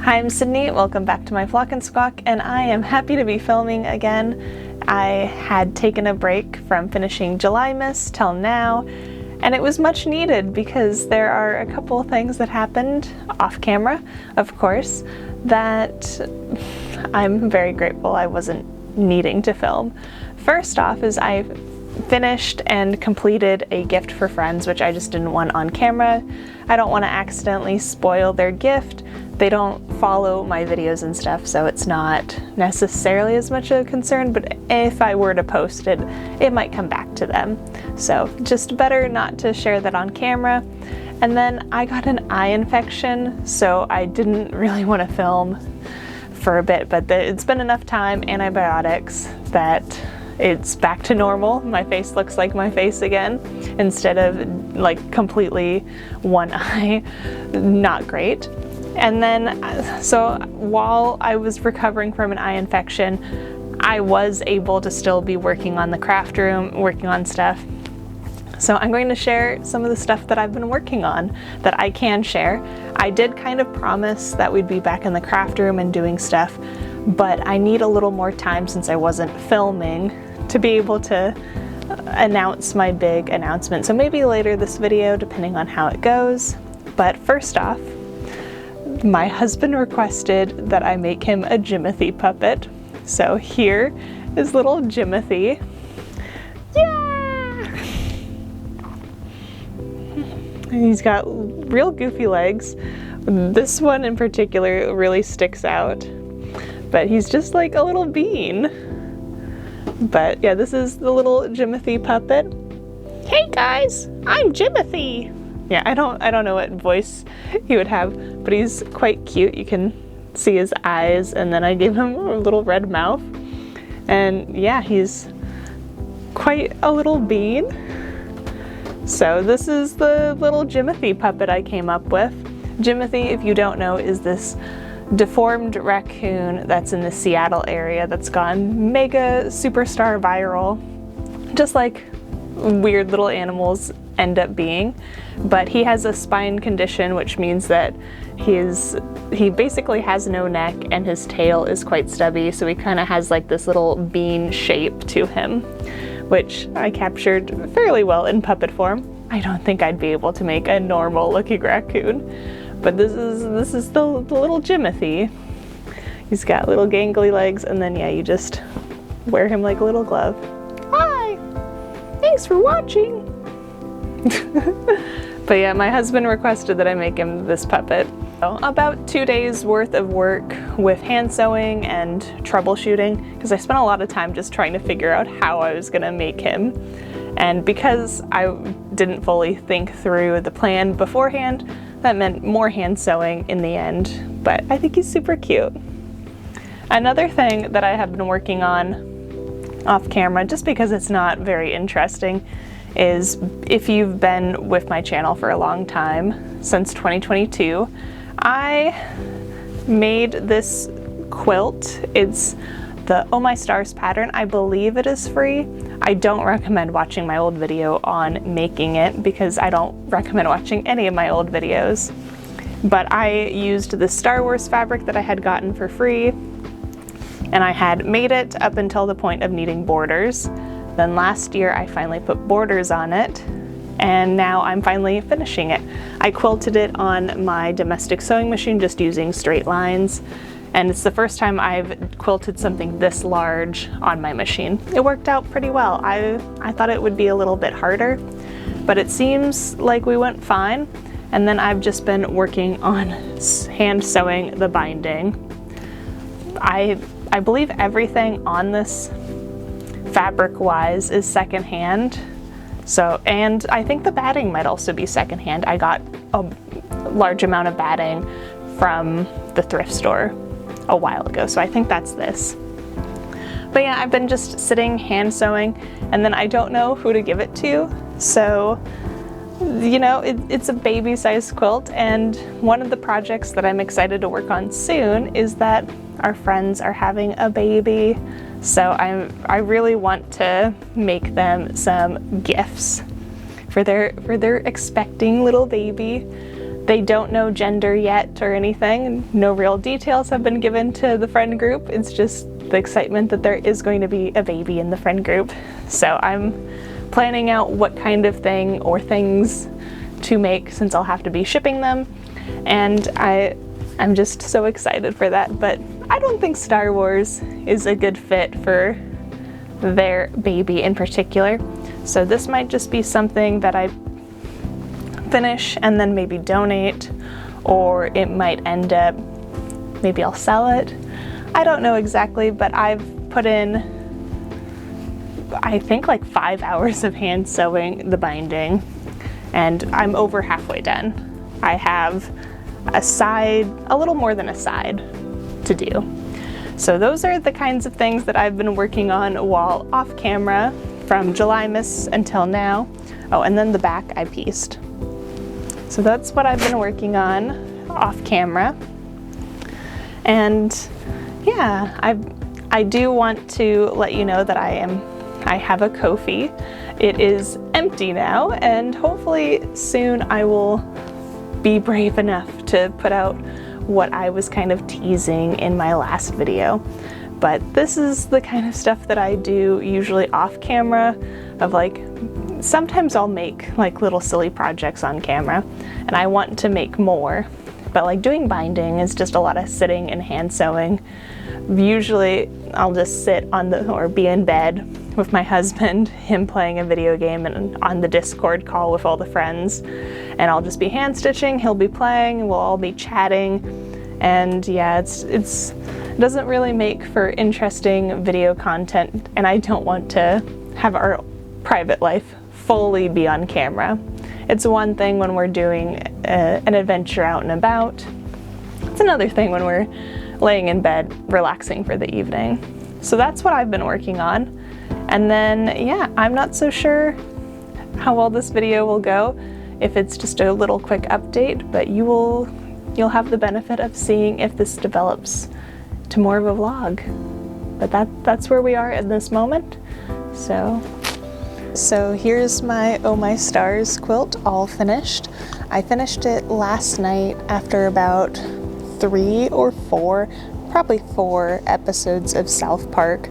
Hi, I'm Sydney, welcome back to my Flock and Squawk, and I am happy to be filming again. I had taken a break from finishing July Miss till now, and it was much needed because there are a couple of things that happened off camera, of course, that I'm very grateful I wasn't needing to film. First off is I finished and completed a gift for friends, which I just didn't want on camera. I don't want to accidentally spoil their gift. They don't follow my videos and stuff, so it's not necessarily as much of a concern, but if I were to post it, it might come back to them. So just better not to share that on camera. And then I got an eye infection, so I didn't really want to film for a bit, but it's been enough time, antibiotics, that it's back to normal. My face looks like my face again, instead of like completely one eye. Not great. And then, so while I was recovering from an eye infection, I was able to still be working on the craft room, working on stuff. So I'm going to share some of the stuff that I've been working on that I can share. I did kind of promise that we'd be back in the craft room and doing stuff, but I need a little more time since I wasn't filming to be able to announce my big announcement. So maybe later this video, depending on how it goes. But first off, my husband requested that I make him a Jimothy puppet. So here is little Jimothy. Yeah! He's got real goofy legs. This one in particular really sticks out, but he's just like a little bean. But yeah, this is the little Jimothy puppet. Hey guys, I'm Jimothy. Yeah, I don't know what voice he would have, but he's quite cute. You can see his eyes, and then I gave him a little red mouth. And yeah, he's quite a little bean. So this is the little Jimothy puppet I came up with. Jimothy, if you don't know, is this deformed raccoon that's in the Seattle area that's gone mega superstar viral, just like weird little animals end up being. But he has a spine condition, which means that he basically has no neck and his tail is quite stubby, so he kind of has like this little bean shape to him, which I captured fairly well in puppet form. I don't think I'd be able to make a normal looking raccoon, but this is the little Jimothy. He's got little gangly legs, and then yeah, you just wear him like a little glove. Hi! Thanks for watching! But yeah, my husband requested that I make him this puppet. So about 2 days worth of work with hand sewing and troubleshooting, because I spent a lot of time just trying to figure out how I was gonna make him. And because I didn't fully think through the plan beforehand, that meant more hand sewing in the end, but I think he's super cute. Another thing that I have been working on off camera, just because it's not very interesting, is if you've been with my channel for a long time, since 2022, I made this quilt. It's the Oh My Stars pattern. I believe it is free. I don't recommend watching my old video on making it because I don't recommend watching any of my old videos. But I used the Star Wars fabric that I had gotten for free, and I had made it up until the point of needing borders. Then last year I finally put borders on it, and now I'm finally finishing it. I quilted it on my domestic sewing machine just using straight lines, and it's the first time I've quilted something this large on my machine. It worked out pretty well. I thought it would be a little bit harder, but it seems like we went fine. And then I've just been working on hand sewing the binding. I believe everything on this fabric-wise is secondhand. So, and I think the batting might also be secondhand. I got a large amount of batting from the thrift store a while ago, so I think that's this. But yeah, I've been just sitting hand sewing, and then I don't know who to give it to. So, you know, it's a baby-sized quilt, and one of the projects that I'm excited to work on soon is that our friends are having a baby. So I really want to make them some gifts for their expecting little baby. They don't know gender yet or anything. No real details have been given to the friend group. It's just the excitement that there is going to be a baby in the friend group. So I'm planning out what kind of thing or things to make, since I'll have to be shipping them. And I'm just so excited for that. But I don't think Star Wars is a good fit for their baby in particular. So this might just be something that I finish and then maybe donate, or it might end up, maybe I'll sell it. I don't know exactly, but I've put in, I think, like 5 hours of hand sewing the binding, and I'm over halfway done. I have a side, a little more than a side to do. So those are the kinds of things that I've been working on while off camera from Julymas until now. Oh, and then the back I pieced. So that's what I've been working on off camera. And yeah, I do want to let you know that I have a KoFi. It is empty now, and hopefully soon I will be brave enough to put out what I was kind of teasing in my last video. But this is the kind of stuff that I do usually off camera, of like, sometimes I'll make like little silly projects on camera, and I want to make more. But like doing binding is just a lot of sitting and hand sewing. Usually I'll just sit or be in bed with my husband, him playing a video game, and on the Discord call with all the friends. And I'll just be hand stitching, he'll be playing, and we'll all be chatting. And yeah, it doesn't really make for interesting video content, and I don't want to have our private life fully be on camera. It's one thing when we're doing an adventure out and about. It's another thing when we're laying in bed relaxing for the evening. So that's what I've been working on. And then yeah, I'm not so sure how well this video will go, if it's just a little quick update, but you'll have the benefit of seeing if this develops to more of a vlog. But that's where we are in this moment. So here's my Oh My Stars quilt all finished. I finished it last night after about 3 or 4, probably 4 episodes of South Park.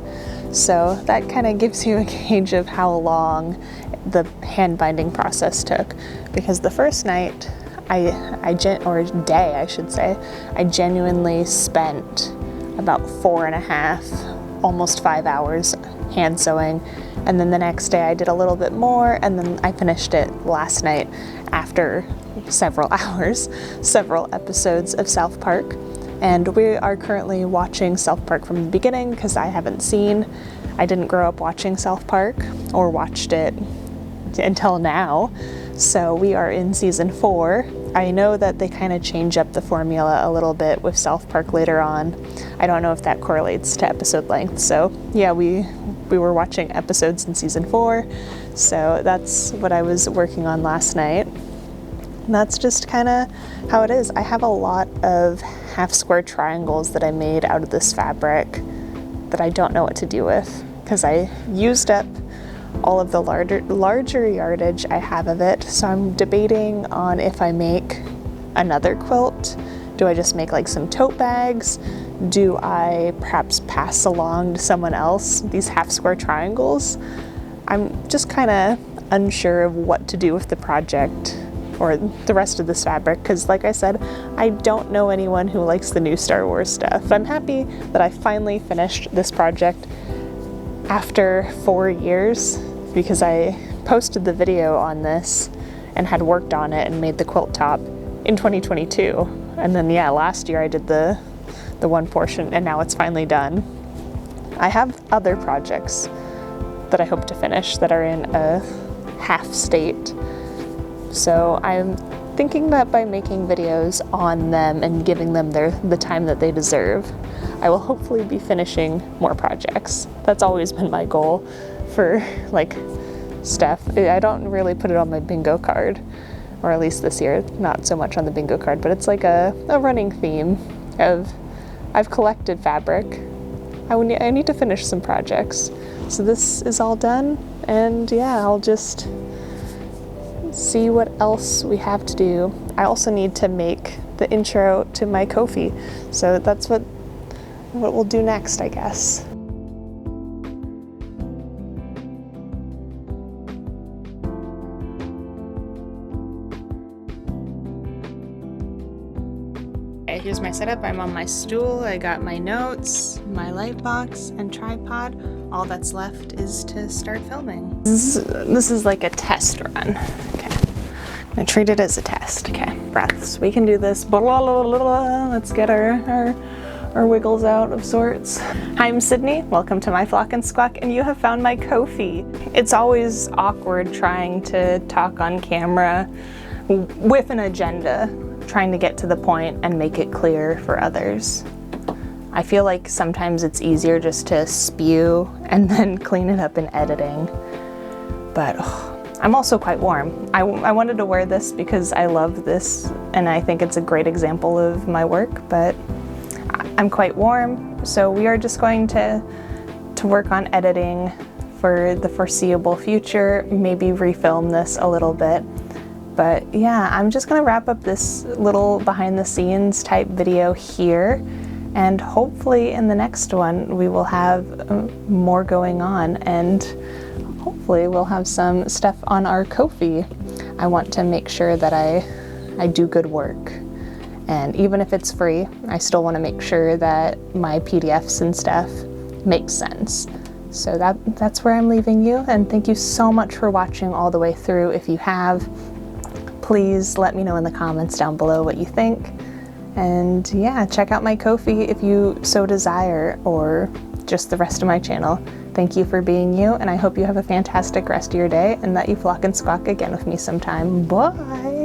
So that kind of gives you a gauge of how long the hand binding process took. Because the first night, or day I should say, I genuinely spent about 4.5, almost 5 hours hand sewing. And then the next day I did a little bit more, and then I finished it last night after several hours, several episodes of South Park. And we are currently watching South Park from the beginning, because I didn't grow up watching South Park, or watched it until now. So we are in season 4. I know that they kind of change up the formula a little bit with South Park later on. I don't know if that correlates to episode length. So yeah, we were watching episodes in season 4. So that's what I was working on last night. And that's just kind of how it is. I have a lot of half square triangles that I made out of this fabric that I don't know what to do with, because I used up all of the larger yardage I have of it. So I'm debating on if I make another quilt. Do I just make like some tote bags? Do I perhaps pass along to someone else these half square triangles? I'm just kind of unsure of what to do with the project or the rest of this fabric, because like I said, I don't know anyone who likes the new Star Wars stuff. I'm happy that I finally finished this project after 4 years, because I posted the video on this and had worked on it and made the quilt top in 2022. And then yeah, last year I did the one portion, and now it's finally done. I have other projects that I hope to finish that are in a half state. So I'm thinking that by making videos on them and giving them the time that they deserve, I will hopefully be finishing more projects. That's always been my goal for like stuff. I don't really put it on my bingo card, or at least this year, not so much on the bingo card, but it's like a running theme of I've collected fabric. I need to finish some projects. So this is all done, and yeah, I'll just see what else we have to do. I also need to make the intro to my KoFi, so that's what we'll do next, I guess. Okay, here's my setup. I'm on my stool, I got my notes, my light box, and tripod. All that's left is to start filming. This is like a test run. Okay, I treat it as a test. Okay, breaths. We can do this. Let's get our wiggles out of sorts. Hi, I'm Sydney. Welcome to my Flock and Squawk, and you have found my KoFi. It's always awkward trying to talk on camera with an agenda, trying to get to the point and make it clear for others. I feel like sometimes it's easier just to spew and then clean it up in editing. But I'm also quite warm. I wanted to wear this because I love this and I think it's a great example of my work, but I'm quite warm, so we are just going to work on editing for the foreseeable future, maybe refilm this a little bit. But yeah, I'm just gonna wrap up this little behind the scenes type video here, and hopefully in the next one we will have more going on, and hopefully we'll have some stuff on our KoFi. I want to make sure that I do good work, and even if it's free, I still want to make sure that my PDFs and stuff make sense. So that's where I'm leaving you, and thank you so much for watching all the way through. If you have, please let me know in the comments down below what you think. And yeah, check out my KoFi if you so desire, or just the rest of my channel. Thank you for being you, and I hope you have a fantastic rest of your day and that you flock and squawk again with me sometime. Bye!